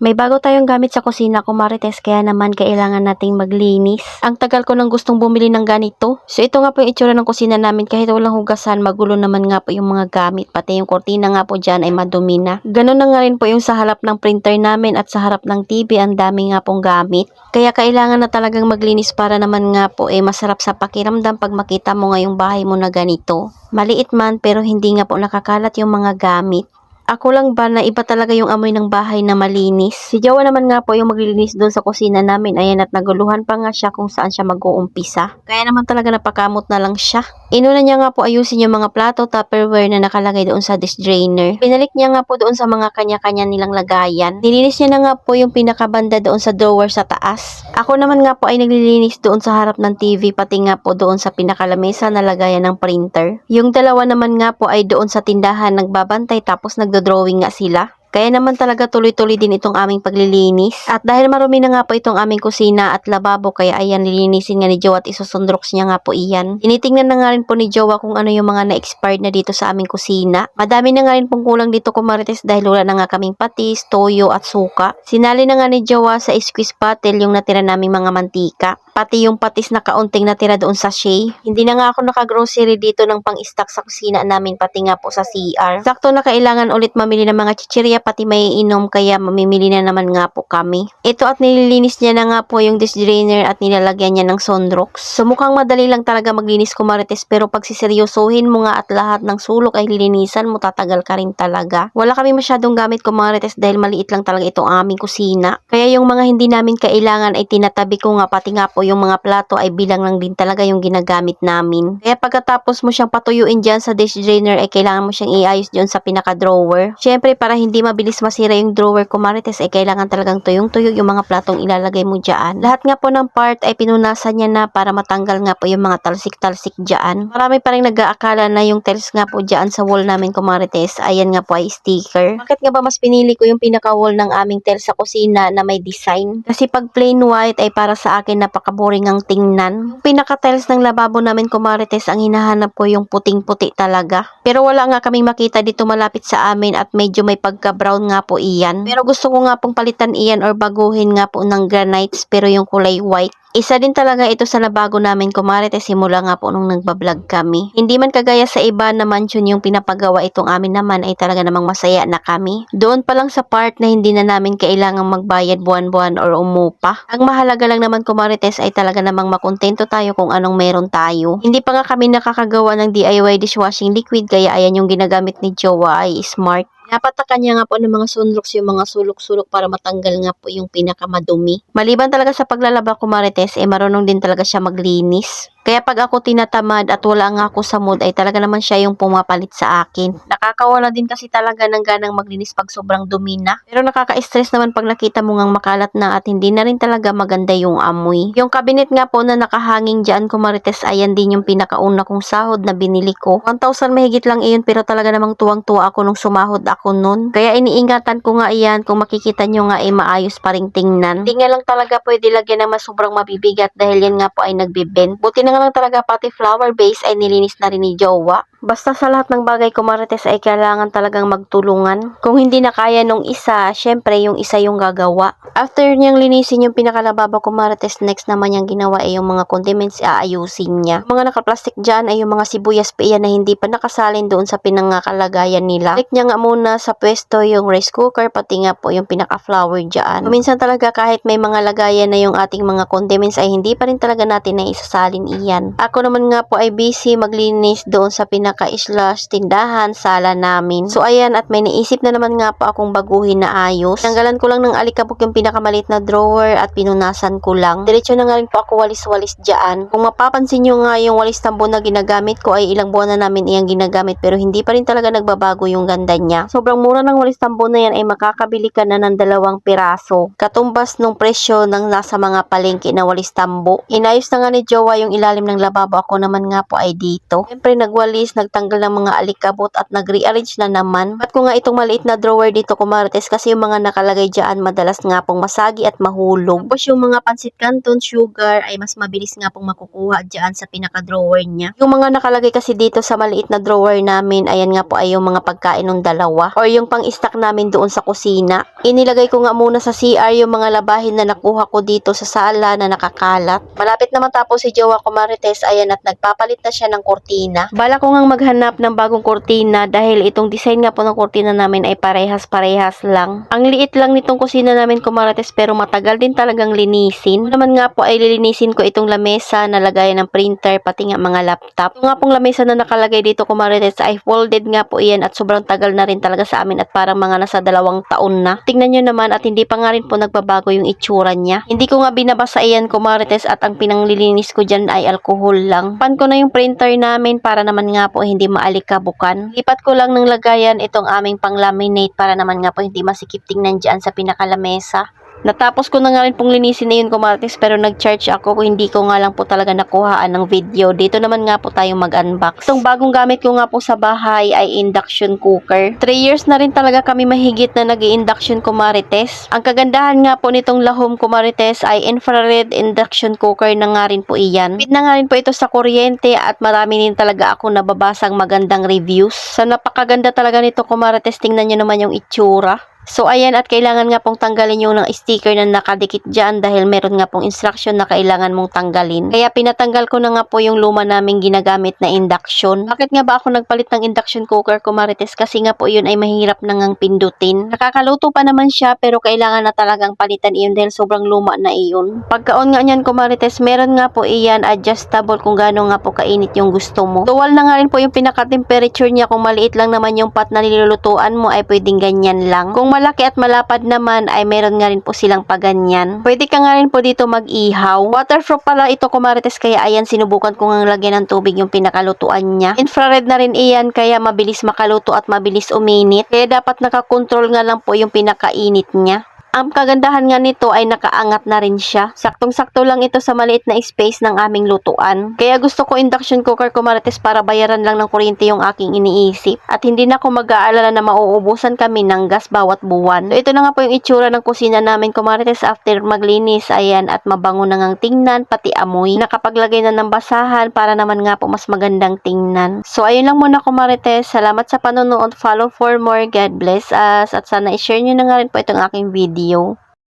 May bago tayong gamit sa kusina, kumarites, kaya naman kailangan nating maglinis. Ang tagal ko nang gustong bumili ng ganito. So ito nga po yung itsura ng kusina namin, kahit walang hugasan, magulo naman nga po yung mga gamit. Pati yung kortina nga po dyan ay madumi na. Ganun na nga rin po yung sa harap ng printer namin at sa harap ng TV, ang dami nga pong gamit. Kaya kailangan na talagang maglinis para naman nga po masarap sa pakiramdam pag makita mo nga yung bahay mo na ganito. Maliit man pero hindi nga po nakakalat yung mga gamit. Ako lang ba na iba talaga yung amoy ng bahay na malinis? Si Jawa naman nga po yung maglilinis doon sa kusina namin. Ayan, at naguluhan pa nga siya kung saan siya mag-uumpisa. Kaya naman talaga napakamot na lang siya. Inuna niya nga po ayusin yung mga plato, tupperware na nakalagay doon sa dish drainer. Pinalik niya nga po doon sa mga kanya-kanya nilang lagayan. Nilinis niya na nga po yung pinakabanda doon sa drawer sa taas. Ako naman nga po ay naglilinis doon sa harap ng TV, pati nga po doon sa pinakalamesa na lagayan ng printer. Yung dalawa naman nga po ay doon sa tindahan nagbabantay, tapos nagdo-drawing nga sila. Kaya naman talaga tuloy-tuloy din itong aming paglilinis. At dahil marumi na nga po itong aming kusina at lababo, kaya ayan, lilinisin nga ni Jowa at isusundroks niya nga po iyan. Tinitingnan na nga rin po ni Jowa kung ano yung mga na-expired na dito sa aming kusina. Madami na nga rin pong kulang dito, kumarites, dahil wala na nga kaming patis, toyo at suka. Sinali na nga ni Jowa sa squeeze bottle yung natira naming mga mantika. Pati yung patis na kaunting natira doon sa sachet. Hindi na nga ako naka-grocery dito ng pang-stock sa kusina namin, pati nga po sa CR. Sakto na kailangan ulit mamili ng mga chichirya, pati may inom, kaya mamimili na naman nga po kami. Ito, at nililinis niya na nga po yung dish drainer at nilalagyan niya ng Sunrox. So mukhang madali lang talaga maglinis, kumarites, pero pag siseryosohin mo nga at lahat ng sulok ay lilinisan mo, tatagal ka rin talaga. Wala kami masyadong gamit, kumarites, dahil maliit lang talaga itong aming kusina. Kaya yung mga hindi namin kailangan ay tinatabi ko nga, pati nga po yung mga plato ay bilang lang din talaga yung ginagamit namin. Kaya pagkatapos mo siyang patuyuin dyan sa dish drainer, ay kailangan mo siyang iayos dyan sa pinaka-drawer. Syempre, para hindi mabilis masira yung drawer, kumarites, ay kailangan talagang tuyong-tuyo yung mga platong ilalagay mo dyan. Lahat nga po ng part ay pinunasan niya na para matanggal nga po yung mga talsik-talsik dyan. Marami pa rin nag-aakala na yung tiles nga po dyan sa wall namin, kumarites, ayan nga po ay sticker. Bakit nga ba mas pinili ko yung pinaka-wall ng aming tiles sa kusina na may design? Kasi pag plain white ay para sa akin napaka-boring ang tingnan. Yung pinaka-tiles ng lababo namin, kumarites, ang hinahanap ko yung puting-puti talaga. Pero wala nga kaming makita dito malapit sa amin at medyo may pagka-brown nga po iyan. Pero gusto ko nga pong palitan iyan or baguhin nga po ng granites, pero yung kulay white. Isa din talaga ito sa nabago namin, kumarites, simula nga po nung nagbablog kami. Hindi man kagaya sa iba na mansion yung pinapagawa, itong amin naman ay talaga namang masaya na kami. Doon pa lang sa part na hindi na namin kailangang magbayad buwan-buwan or umupa. Ang mahalaga lang naman, kumarites, ay talaga namang makontento tayo kung anong meron tayo. Hindi pa nga kami nakakagawa ng DIY dishwashing liquid, kaya ayan yung ginagamit ni Jowa ay Smart. Napatakan niya nga po ng mga Sunrox yung mga sulok-sulok para matanggal nga po yung pinakamadumi. Maliban talaga sa paglalaba, kumarites, marunong din talaga siya maglinis. Kaya pag ako tinatamad at wala nga ako sa mood, ay talaga naman siya yung pumapalit sa akin. Nakakawala din kasi talaga ng ganang maglinis pag sobrang dumi na. Pero nakaka-stress naman pag nakita mo ngang makalat na at hindi na rin talaga maganda yung amoy. Yung cabinet nga po na nakahanging dyan, kumarites, ayan din yung pinakauna kong sahod na binili ko. 1,000 mahigit lang iyon, pero talaga namang tuwang-tuwa ako nung sumahod ako nun. Kaya iniingatan ko nga iyan, kung makikita nyo nga ay maayos pa ring tingnan. Hindi nga lang talaga pwede lagyan ng mas sobrang mabibigat dahil yan nga po ay nagbibend. Buti na nga lang talaga pati flower base ay nilinis na rin ni Jowa. Basta sa lahat ng bagay, kumarites, ay kailangan talagang magtulungan. Kung hindi na kaya nung isa, syempre yung isa yung gagawa. After niyang linisin yung pinakalababa, kumarites, next naman niyang ginawa ay yung mga condiments, aayusin niya. Yung mga nakaplastic dyan ay yung mga sibuyas pa iyan na hindi pa nakasalin doon sa pinangakalagayan nila. Like niya nga muna sa pwesto yung rice cooker, pati nga po yung pinaka-flour dyan. Minsan talaga kahit may mga lagayan na yung ating mga condiments, ay hindi pa rin talaga natin na isasalin iyan. Ako naman nga po ay busy maglinis doon sa pinaka-slash tindahan, sala namin. So ayan, at may naisip na naman nga po akong baguhin na ayos. Tanggalan ko lang ng alikabok yung pinakamalit na drawer at pinunasan ko lang. Diretso na nga rin po ako walis-walis dyan. Kung mapapansin nyo nga, yung walis tambo na ginagamit ko ay ilang buwan na namin iyang ginagamit, pero hindi pa rin talaga nagbabago yung ganda niya. Sobrang mura ng walis tambo na yan, ay makakabili ka na ng 2 piraso. Katumbas nung presyo ng nasa mga palengke na walis tambo. Inayos na nga ni Jowa yung ilalim ng lababo, ako naman nga po ay dito. Siyempre nagwalis, nagtanggal ng mga alikabot at nag-rearrange na naman. At ko nga itong maliit na drawer dito kumarites kasi yung mga nakalagay dyan madalas nga pong masagi at mahulog. Tapos yung mga pansit canton, sugar ay mas mabilis nga pong makukuha dyan sa pinaka-drawer niya. Yung mga nakalagay kasi dito sa maliit na drawer namin, ayan nga po ay yung mga pagkain ng dalawa or yung pang-stock namin doon sa kusina. Inilagay ko nga muna sa CR yung mga labahin na nakuha ko dito sa sala na nakakalat. Malapit na matapos si Jowa kumarites, ayan at nagpapalit na siya ng kurtina. Bala ko ngang maghanap ng bagong kurtina dahil itong design nga po ng kurtina namin ay parehas-parehas lang. Ang liit lang nitong kusina namin kumarites pero matagal din talagang linisin. Naman nga po ay lilinisin ko itong lamesa na lagayan ng printer pati nga mga laptop. Ito nga pong lamesa na nakalagay dito kumarites ay folded nga po iyan at sobrang tagal na rin talaga sa amin at parang mga nasa 2 taon na. Tingnan nyo naman at hindi pa nga rin po nagbabago yung itsura niya. Hindi ko nga binabasa iyan kumarites at ang pinanglilinis ko dyan ay alcohol lang. Pan ko na yung printer namin para naman nga po hindi maalikabukan. Lipat ko lang ng lagayan itong aming pang-laminate para naman nga po hindi masikip tingnan dyan sa pinakalamesa. Natapos ko na nga rin pong linisin na yun kumarites pero nag-charge ako kung hindi ko nga lang po talaga nakuhaan ng video. Dito naman nga po tayong mag-unbox. Itong bagong gamit ko nga po sa bahay ay induction cooker. 3 years na rin talaga kami mahigit na nag-i-induction kumarites. Ang kagandahan nga po nitong lahom kumarites ay infrared induction cooker na nga rin po iyan. Fit na nga rin po ito sa kuryente at marami din talaga ako nababasang magandang reviews. Sa napakaganda talaga nito kumarites, tingnan nyo naman yung itsura. So ayan at kailangan nga pong tanggalin yung ng sticker na nakadikit dyan dahil meron nga pong instruction na kailangan mong tanggalin. Kaya pinatanggal ko na nga po yung luma naming ginagamit na induction. Bakit nga ba ako nagpalit ng induction cooker kumarites? Kasi nga po yun ay mahirap na ngang pindutin. Nakakaluto pa naman siya pero kailangan na talagang palitan iyon dahil sobrang luma na iyon. Pagkaon nga niyan kumarites, meron nga po iyan adjustable kung gaano nga po kainit yung gusto mo. Dual na nga rin po yung pinaka-temperature niya. Kung maliit lang naman yung pot na nilulutuan mo ay pwedeng ganyan lang. Kung malaki at malapad naman ay meron nga rin po silang paganyan. Pwede ka nga rin po dito mag-ihaw. Waterproof pala ito kumarites kaya ayan sinubukan ko nga lagyan ng tubig yung pinakalutuan niya. Infrared na rin iyan kaya mabilis makaluto at mabilis uminit. Kaya dapat nakakontrol nga lang po yung pinakainit niya. Ang kagandahan nga nito ay nakaangat na rin siya. Saktong-sakto lang ito sa maliit na space ng aming lutuan. Kaya gusto ko induction cooker kumarites para bayaran lang ng kuryente yung aking iniisip. At hindi na ako mag-aalala na mauubusan kami ng gas bawat buwan. So ito na nga po yung itsura ng kusina namin kumarites after maglinis. Ayan at mabango na ngang tingnan pati amoy. Nakapaglagay na ng basahan para naman nga po mas magandang tingnan. So ayun lang muna kumarites. Salamat sa panonood. Follow for more. God bless us. At sana i-share nyo na nga rin po itong aking video.